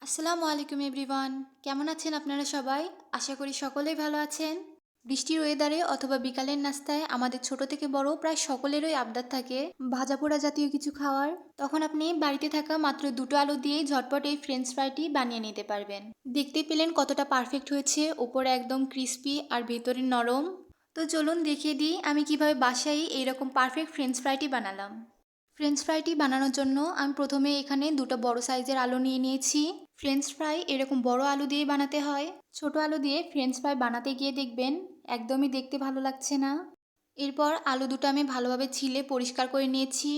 আসসালামু আলাইকুম এভরিওয়ান। কেমন আছেন আপনারা সবাই? আশা করি সকলেই ভালো আছেন। বৃষ্টির ওয়েদারে অথবা বিকালের নাস্তায় আমাদের ছোট থেকে বড় প্রায় সকলেরই আবদার থাকে ভাজা পোড়া জাতীয় কিছু খাওয়ার। তখন আপনি বাড়িতে থাকা মাত্র দুটো আলু দিয়ে ঝটপট এই ফ্রেঞ্চ ফ্রাইটি বানিয়ে নিতে পারবেন। দেখতে পেলেন কতটা পারফেক্ট হয়েছে, ওপরে একদম ক্রিস্পি আর ভেতরে নরম। তো চলুন দেখিয়ে দিই আমি কিভাবে বাসায় এইরকম পারফেক্ট ফ্রেঞ্চ ফ্রাইটি বানালাম। ফ্রেঞ্চ ফ্রাইটি বানানোর জন্য আমি প্রথমে এখানে দুটো বড় সাইজের আলু নিয়ে নিয়েছি। ফ্রেঞ্চ ফ্রাই এরকম বড় আলু দিয়ে বানাতে হয়। ছোট আলু দিয়ে ফ্রেঞ্চ ফ্রাই বানাতে গিয়ে দেখবেন একদমই দেখতে ভালো লাগছে না। এরপর আলু দুটো আমি ভালোভাবে ছিলে পরিষ্কার করে নিয়েছি।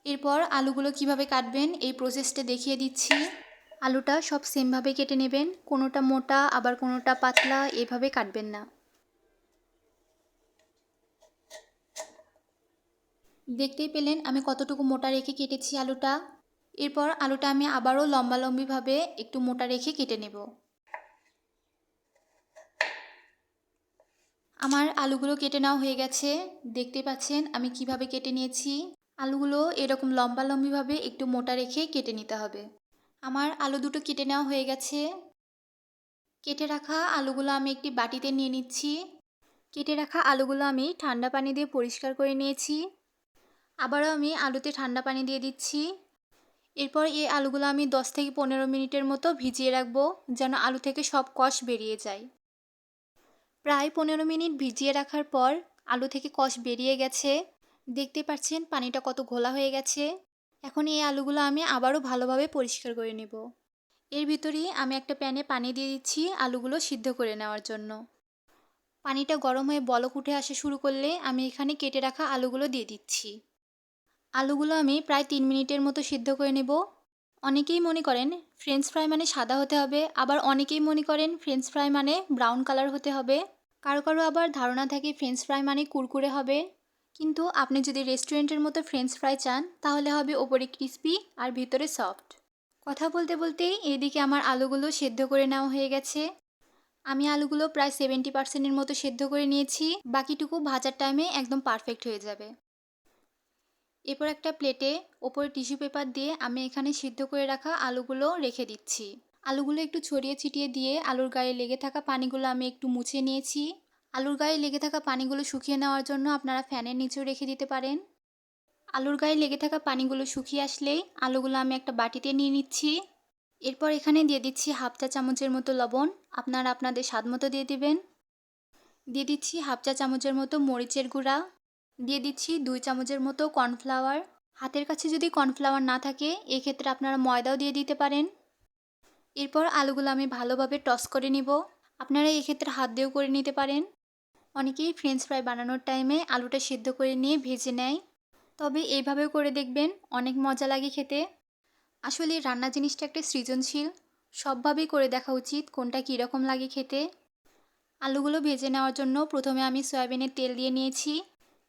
এরপর আলুগুলো কিভাবে কাটবেন এই প্রসেসটা দেখিয়ে দিচ্ছি। আলুটা সব সেমভাবে কেটে নেবেন, কোনোটা মোটা আবার কোনোটা পাতলা, এভাবে কাটবেন না। দেখতেই পেলেন আমি কতটুকু মোটা রেখে কেটেছি আলুটা। এরপর আলুটা আমি আবারও লম্বালম্বিভাবে একটু মোটা রেখে কেটে নেব। আমার আলুগুলো কেটে নেওয়া হয়ে গেছে। দেখতে পাচ্ছেন আমি কিভাবে কেটে নিয়েছি। আলুগুলো এরকম লম্বালম্বিভাবে একটু মোটা রেখে কেটে নিতে হবে। আমার আলু দুটো কেটে নেওয়া হয়ে গেছে। কেটে রাখা আলুগুলো আমি একটি বাটিতে নিয়ে নিচ্ছি। কেটে রাখা আলুগুলো আমি ঠান্ডা পানি দিয়ে পরিষ্কার করে নিয়েছি। আবারও আমি আলুতে ঠান্ডা পানি দিয়ে দিচ্ছি। এরপর এই আলুগুলো আমি 10 থেকে 15 মিনিটের মতো ভিজিয়ে রাখবো, যেন আলু থেকে সব কষ বেরিয়ে যায়। প্রায় 15 মিনিট ভিজিয়ে রাখার পর আলু থেকে কষ বেরিয়ে গেছে। দেখতে পাচ্ছেন পানিটা কত ঘোলা হয়ে গেছে। এখন এই আলুগুলো আমি আবারও ভালোভাবে পরিষ্কার করে নেব। এর ভিতরেই আমি একটা প্যানে পানি দিয়ে দিচ্ছি আলুগুলো সিদ্ধ করে নেওয়ার জন্য। পানিটা গরম হয়ে বলক উঠে আসা শুরু করলে আমি এখানে কেটে রাখা আলুগুলো দিয়ে দিচ্ছি। আলুগুলো আমি প্রায় 3 মিনিটের মতো সিদ্ধ করে নেব। অনেকেই মনে করেন ফ্রেঞ্চ ফ্রাই মানে সাদা হতে হবে, আবার অনেকেই মনে করেন ফ্রেঞ্চ ফ্রাই মানে ব্রাউন কালার হতে হবে। কারো কারো আবার ধারণা থাকে ফ্রেঞ্চ ফ্রাই মানে কুরকুরে হবে। কিন্তু আপনি যদি রেস্টুরেন্টের মতো ফ্রেঞ্চ ফ্রাই চান তাহলে হবে ওপরে ক্রিস্পি আর ভিতরে সফট। কথা বলতে বলতেই এদিকে আমার আলুগুলো সেদ্ধ করে নেওয়া হয়ে গেছে। আমি আলুগুলো প্রায় 70%-এর মতো সেদ্ধ করে নিয়েছি, বাকিটুকু ভাজার টাইমে একদম পারফেক্ট হয়ে যাবে। এরপর একটা প্লেটে ওপরে টিস্যু পেপার দিয়ে আমি এখানে সিদ্ধ করে রাখা আলুগুলো রেখে দিচ্ছি। আলুগুলো একটু ছড়িয়ে ছিটিয়ে দিয়ে আলুর গায়ে লেগে থাকা পানিগুলো আমি একটু মুছে নিয়েছি। আলুর গায়ে লেগে থাকা পানিগুলো শুকিয়ে নেওয়ার জন্য আপনারা ফ্যানের নিচেও রেখে দিতে পারেন। আলুর গায়ে লেগে থাকা পানিগুলো শুকিয়ে আসলেই আলুগুলো আমি একটা বাটিতে নিয়ে নিচ্ছি। এরপর এখানে দিয়ে দিচ্ছি হাফ চা চামচের মতো লবণ, আপনারা আপনাদের স্বাদ মতো দিয়ে দিবেন। দিয়ে দিচ্ছি হাফ চা চামচের মতো মরিচের গুঁড়া। দিয়ে দিচ্ছি 2 চামচের মতো কর্নফ্লাওয়ার। হাতের কাছে যদি কর্নফ্লাওয়ার না থাকে এক্ষেত্রে আপনারা ময়দাও দিয়ে দিতে পারেন। এরপর আলুগুলো আমি ভালোভাবে টস করে নিব। আপনারা এক্ষেত্রে হাত দিয়েও করে নিতে পারেন। অনেকেই ফ্রেঞ্চ ফ্রাই বানানোর টাইমে আলুটা সিদ্ধ করে নিয়ে ভেজে নেয়, তবে এইভাবেও করে দেখবেন অনেক মজা লাগে খেতে। আসলে রান্না জিনিসটা একটা সৃজনশীল, সবভাবেই করে দেখা উচিত কোনটা কীরকম লাগে খেতে। আলুগুলো ভেজে নেওয়ার জন্য প্রথমে আমি সয়াবিনের তেল দিয়ে নিয়েছি।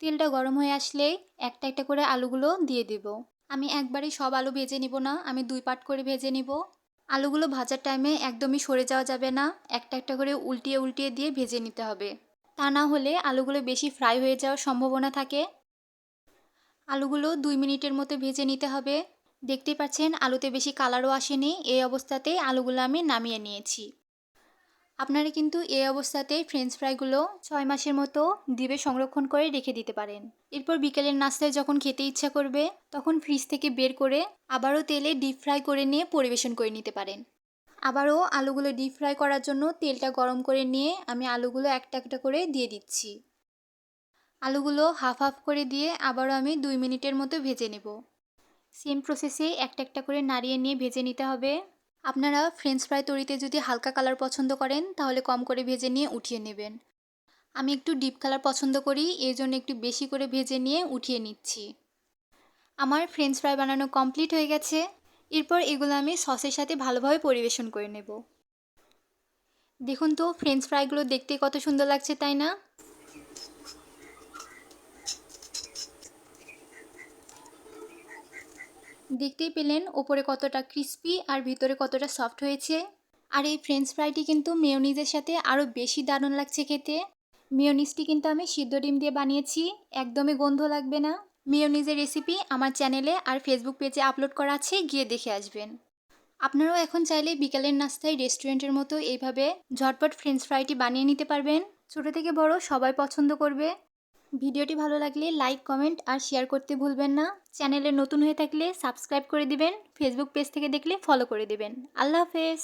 তেলটা গরম হয়ে আসলেই একটা একটা করে আলুগুলো দিয়ে দেব। আমি একবারে সব আলু ভেজে নিব না, আমি 2 পার্ট করে ভেজে নিব। আলুগুলো ভাজার টাইমে একদমই সরে যাওয়া যাবে না, একটা একটা করে উল্টিয়ে উল্টিয়ে দিয়ে ভেজে নিতে হবে। তা না হলে আলুগুলো বেশি ফ্রাই হয়ে যাওয়ার সম্ভাবনা থাকে। আলুগুলো 2 মিনিটের মতো ভেজে নিতে হবে। দেখতেই পাচ্ছেন আলুতে বেশি কালারও আসেনি, এই অবস্থাতেই আলুগুলো আমি নামিয়ে নিয়েছি। আপনারা কিন্তু এই অবস্থাতেই ফ্রেঞ্চ ফ্রাইগুলো 6 মাসের মতো ডিপে সংরক্ষণ করে রেখে দিতে পারেন। এরপর বিকেলের নাস্তায় যখন খেতে ইচ্ছা করবে তখন ফ্রিজ থেকে বের করে আবারও তেলে ডিপ ফ্রাই করে নিয়ে পরিবেশন করে নিতে পারেন। আবারও আলুগুলো ডিপ ফ্রাই করার জন্য তেলটা গরম করে নিয়ে আমি আলুগুলো একটা একটা করে দিয়ে দিচ্ছি। আলুগুলো হাফ হাফ করে দিয়ে আবারও আমি 2 মিনিটের মতো ভেজে নেব। সেম প্রসেসে একটা একটা করে নাড়িয়ে নিয়ে ভেজে নিতে হবে। আপনারা ফ্রেঞ্চ ফ্রাই তরিতে যদি হালকা কালার পছন্দ করেন তাহলে কম করে ভেজে নিয়ে উঠিয়ে নেবেন। আমি একটু ডিপ কালার পছন্দ করি, এই জন্য একটু বেশি করে ভেজে নিয়ে উঠিয়ে নিচ্ছি। আমার ফ্রেঞ্চ ফ্রাই বানানো কমপ্লিট হয়ে গেছে। এরপর এগুলো আমি সসের সাথে ভালোভাবে পরিবেশন করে নেব। দেখুন তো ফ্রেঞ্চ ফ্রাইগুলো দেখতে কত সুন্দর লাগছে, তাই না? দেখতেই পেলেন ওপরে কতটা ক্রিস্পি আর ভিতরে কতটা সফট হয়েছে। আর এই ফ্রেঞ্চ ফ্রাইটি কিন্তু মেয়োনিজের সাথে আরও বেশি দারুণ লাগছে খেতে। মেয়োনিজটি কিন্তু আমি সিদ্ধ ডিম দিয়ে বানিয়েছি, একদমই গন্ধ লাগবে না। মেয়োনিজের রেসিপি আমার চ্যানেলে আর ফেসবুক পেজে আপলোড করা আছে, গিয়ে দেখে আসবেন। আপনারাও এখন চাইলে বিকালের নাস্তায় রেস্টুরেন্টের মতো এইভাবে ঝটপট ফ্রেঞ্চ ফ্রাইটি বানিয়ে নিতে পারবেন। ছোট থেকে বড় সবাই পছন্দ করবে। ভিডিওটি ভালো লাগলে লাইক, কমেন্ট আর শেয়ার করতে ভুলবেন না। চ্যানেলে নতুন হয়ে থাকলে সাবস্ক্রাইব করে দিবেন। ফেসবুক পেজ থেকে দেখলে ফলো করে দিবেন। আল্লাহ হাফেজ।